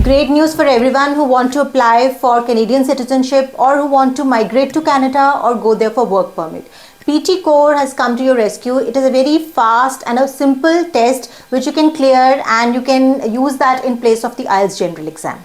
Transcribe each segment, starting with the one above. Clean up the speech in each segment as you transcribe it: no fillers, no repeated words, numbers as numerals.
Great news for everyone who want to apply for Canadian citizenship or who want to migrate to Canada or go there for work permit. PTE Core has come to your rescue. It is a very fast and a simple test which you can clear, and you can use that in place of the IELTS general exam.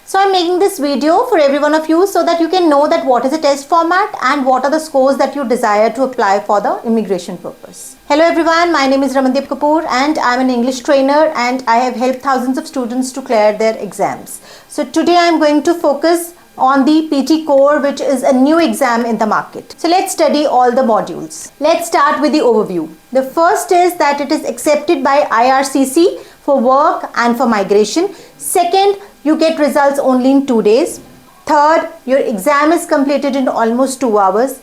So I'm making this video for every one of you so that you can know that what is the test format and what are the scores that you desire to apply for the immigration purpose. Hello everyone, my name is Ramandeep Kapoor and I'm an English trainer and I have helped thousands of students to clear their exams. So today I'm going to focus on the PTE Core, which is a new exam in the market. So let's study all the modules. Let's start with the overview. The first is that it is accepted by IRCC for work and for migration. Second, you get results only in 2 days. Third, your exam is completed in almost 2 hours.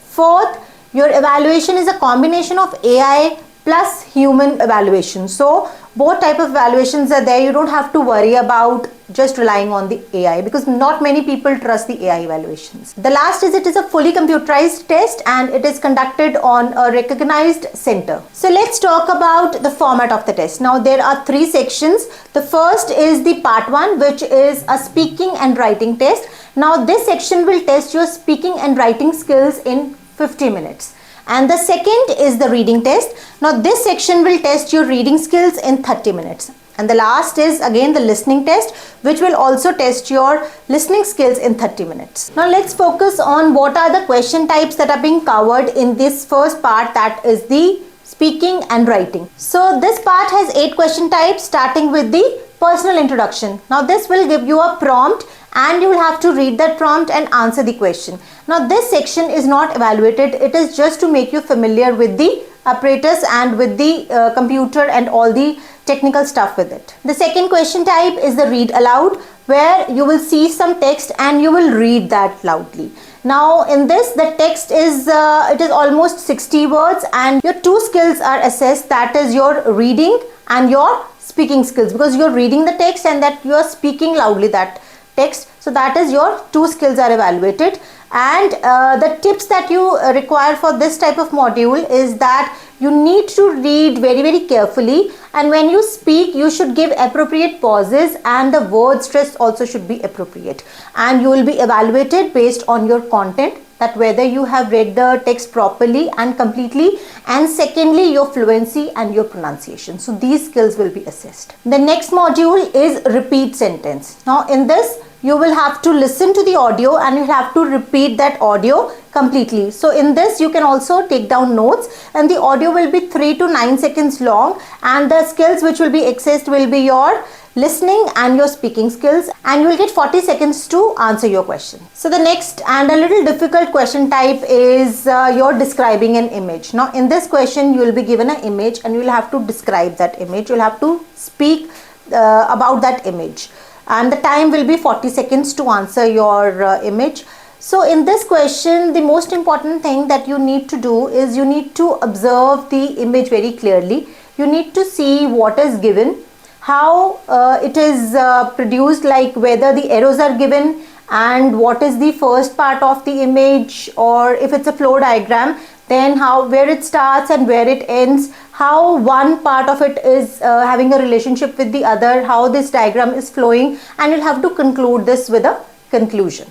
Fourth, your evaluation is a combination of AI plus human evaluation. So both type of evaluations are there. You don't have to worry about just relying on the AI because not many people trust the AI evaluations. The last is it is a fully computerized test and it is conducted on a recognized center. So let's talk about the format of the test. Now there are 3 sections. The first is the part 1, which is a speaking and writing test. Now this section will test your speaking and writing skills in 50 minutes. And the second is the reading test. Now this section will test your reading skills in 30 minutes. And the last is again the listening test, which will also test your listening skills in 30 minutes. Now let's focus on what are the question types that are being covered in this first part, that is the speaking and writing. So this part has 8 question types, starting with the personal introduction. Now this will give you a prompt and you will have to read that prompt and answer the question. Now this section is not evaluated, it is just to make you familiar with the apparatus and with the computer and all the technical stuff with it. The second question type is the read aloud, where you will see some text and you will read that loudly. Now in this, the text is it is almost 60 words and your 2 skills are assessed, that is your reading and your speaking skills, because you are reading the text and that you are speaking loudly that text. So that is your 2 skills are evaluated. And the tips that you require for this type of module is that you need to read very, very carefully, and when you speak you should give appropriate pauses and the word stress also should be appropriate, and you will be evaluated based on your content, that whether you have read the text properly and completely, and secondly your fluency and your pronunciation. So these skills will be assessed. The next module is repeat sentence. Now in this you will have to listen to the audio and you have to repeat that audio completely. So in this you can also take down notes, and the audio will be 3 to 9 seconds long, and the skills which will be assessed will be your listening and your speaking skills, and you will get 40 seconds to answer your question. So the next and a little difficult question type is your describing an image. Now in this question you will be given an image and you will have to describe that image. You will have to speak about that image, and the time will be 40 seconds to answer your image. So in this question, the most important thing that you need to do is you need to observe the image very clearly. You need to see what is given, how it is produced, like whether the arrows are given and what is the first part of the image, or if it's a flow diagram, then where it starts and where it ends, how one part of it is having a relationship with the other, how this diagram is flowing, and you'll have to conclude this with a conclusion.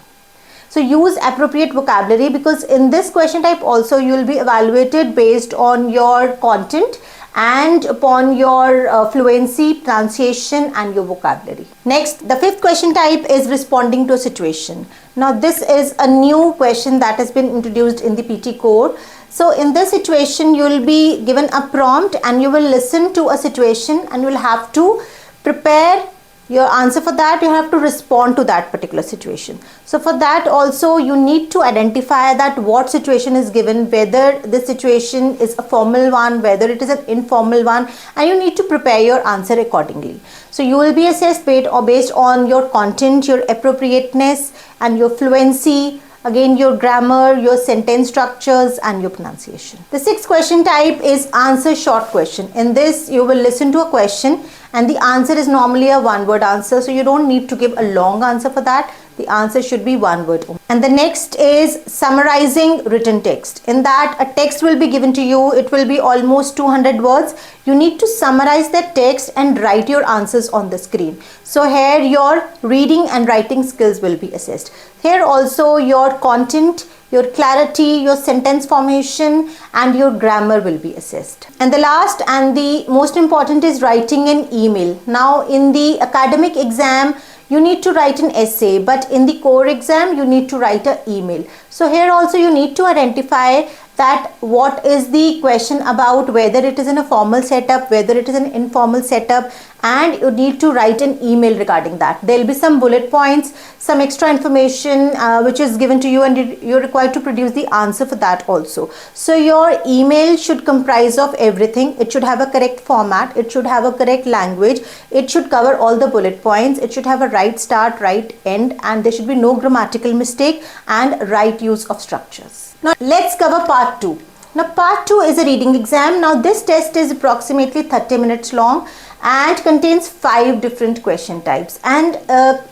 So use appropriate vocabulary, because in this question type also you will be evaluated based on your content and upon your fluency, pronunciation and your vocabulary. Next, the 5th question type is responding to a situation. Now this is a new question that has been introduced in the PTE Core. So in this situation you will be given a prompt and you will listen to a situation and you will have to prepare your answer for that. You have to respond to that particular situation. So for that also you need to identify that what situation is given, whether this situation is a formal one, whether it is an informal one, and you need to prepare your answer accordingly. So you will be assessed based on your content, your appropriateness and your fluency, again your grammar, your sentence structures and your pronunciation. The 6th question type is answer short question. In this you will listen to a question and the answer is normally a 1-word answer, so you don't need to give a long answer for that. The answer should be one word only. And the next is summarizing written text. In that, a text will be given to you. It will be almost 200 words. You need to summarize that text and write your answers on the screen. So here your reading and writing skills will be assessed. Here also your content, your clarity, your sentence formation and your grammar will be assessed. And the last and the most important is writing an email. Now in the academic exam, you need to write an essay, but in the core exam, you need to write an email. So here also you need to identify that what is the question about, whether it is in a formal setup, whether it is an informal setup, and you need to write an email regarding that. There will be some bullet points, some extra information which is given to you, and you're required to produce the answer for that also. So your email should comprise of everything. It should have a correct format, it should have a correct language, it should cover all the bullet points, it should have a right start, right end, and there should be no grammatical mistake and right use of structures. Now let's cover part 2. Now part 2 is a reading exam. Now this test is approximately 30 minutes long and contains 5 different question types, and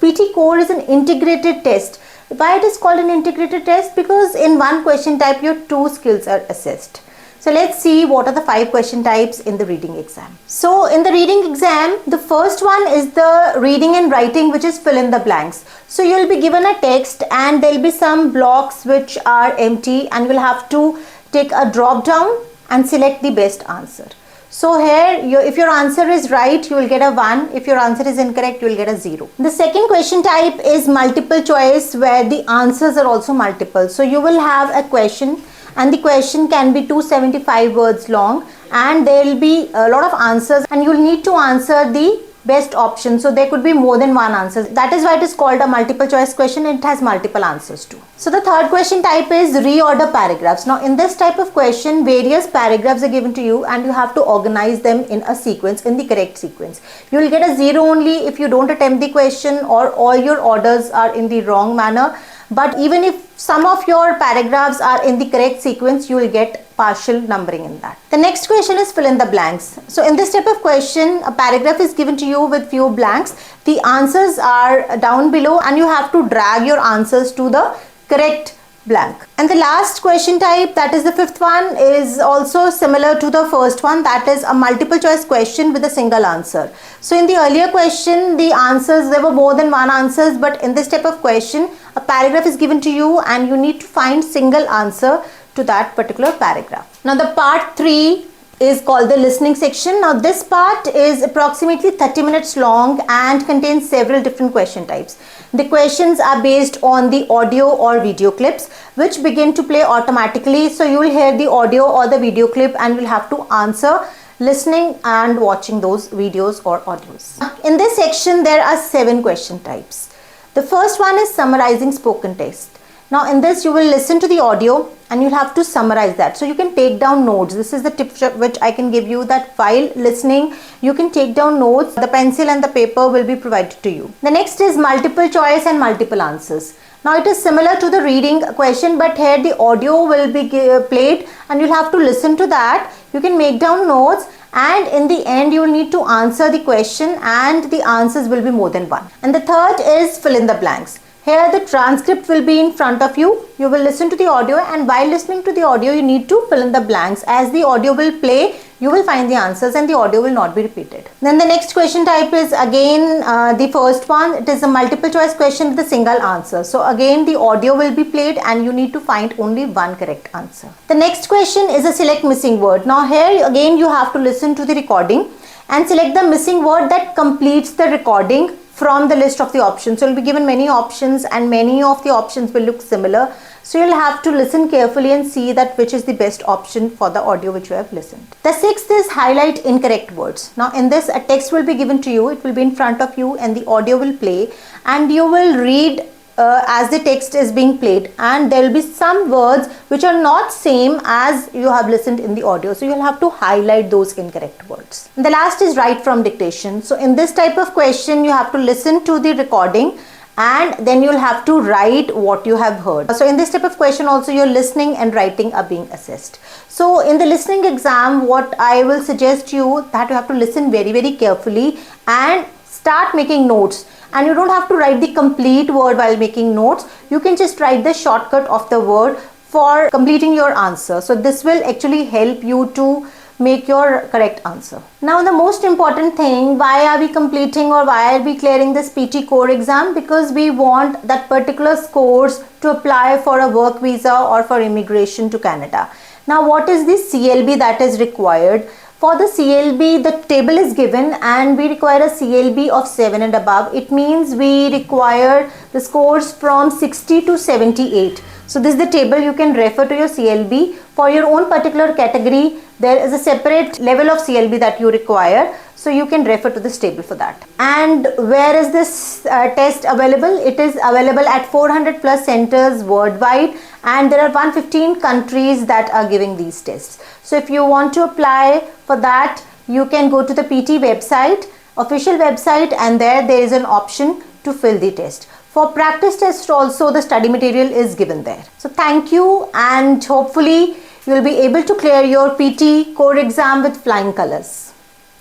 PT Core is an integrated test. Why it is called an integrated test? Because in one question type your 2 skills are assessed. So let's see what are the 5 question types in the reading exam. So in the reading exam, the first one is the reading and writing, which is fill in the blanks. So you'll be given a text and there'll be some blocks which are empty, and you'll have to take a drop down and select the best answer. So here, if your answer is right, you will get a 1. If your answer is incorrect, you will get a 0. The second question type is multiple choice, where the answers are also multiple. So you will have a question, and the question can be 275 words long, and there will be a lot of answers, and you will need to answer the best option. So there could be more than one answer. That is why it is called a multiple choice question. It has multiple answers too. So the third question type is reorder paragraphs. Now in this type of question, various paragraphs are given to you and you have to organize them in a sequence, in the correct sequence. You will get a 0 only if you don't attempt the question or all your orders are in the wrong manner. But even if some of your paragraphs are in the correct sequence, you will get partial numbering in that. The next question is fill in the blanks. So in this type of question, a paragraph is given to you with few blanks. The answers are down below and you have to drag your answers to the correct blank. And the last question type, that is the fifth one, is also similar to the first one. That is a multiple choice question with a single answer. So in the earlier question, the answers, there were more than one answers, but in this type of question, a paragraph is given to you and you need to find single answer to that particular paragraph. Now the part 3 is called the listening section. Now this part is approximately 30 minutes long and contains several different question types. The questions are based on the audio or video clips which begin to play automatically. So you will hear the audio or the video clip and will have to answer listening and watching those videos or audios. In this section there are 7 question types. The first one is summarizing spoken text. Now in this you will listen to the audio and you'll have to summarize that. So you can take down notes. This is the tip which I can give you, that while listening you can take down notes. The pencil and the paper will be provided to you. The next is multiple choice and multiple answers. Now it is similar to the reading question, but here the audio will be played and you'll have to listen to that. You can make down notes and in the end you will need to answer the question and the answers will be more than one. And the third is fill in the blanks. Here the transcript will be in front of you. You will listen to the audio and while listening to the audio you need to fill in the blanks. As the audio will play, you will find the answers and the audio will not be repeated. Then the next question type is again the first one. It is a multiple choice question with a single answer. So again the audio will be played and you need to find only one correct answer. The next question is a select missing word. Now here again you have to listen to the recording and select the missing word that completes the recording from the list of the options. So you'll be given many options and many of the options will look similar. So you'll have to listen carefully and see that which is the best option for the audio which you have listened. The sixth is highlight incorrect words. Now in this a text will be given to you. It will be in front of you and the audio will play and you will read as the text is being played, and there will be some words which are not same as you have listened in the audio. So you'll have to highlight those incorrect words. And the last is write from dictation. So in this type of question you have to listen to the recording and then you'll have to write what you have heard. So in this type of question also your listening and writing are being assessed. So in the listening exam what I will suggest you that you have to listen very carefully and start making notes. and you don't have to write the complete word while making notes. You can just write the shortcut of the word for completing your answer. So this will actually help you to make your correct answer. Now the most important thing, why are we completing or why are we clearing this PT Core exam? Because we want that particular scores to apply for a work visa or for immigration to Canada. Now what is the CLB that is required? For the CLB, the table is given and we require a CLB of 7 and above. It means we require the scores from 60 to 78. So this is the table. You can refer to your CLB. For your own particular category, there is a separate level of CLB that you require. So you can refer to this table for that. And where is this test available? It is available at 400 plus centers worldwide, and there are 115 countries that are giving these tests. So if you want to apply for that, you can go to the PT website, official website, and there is an option to fill the test. For practice test also, the study material is given there. So thank you, and hopefully you will be able to clear your PT Core exam with flying colors.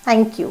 Thank you.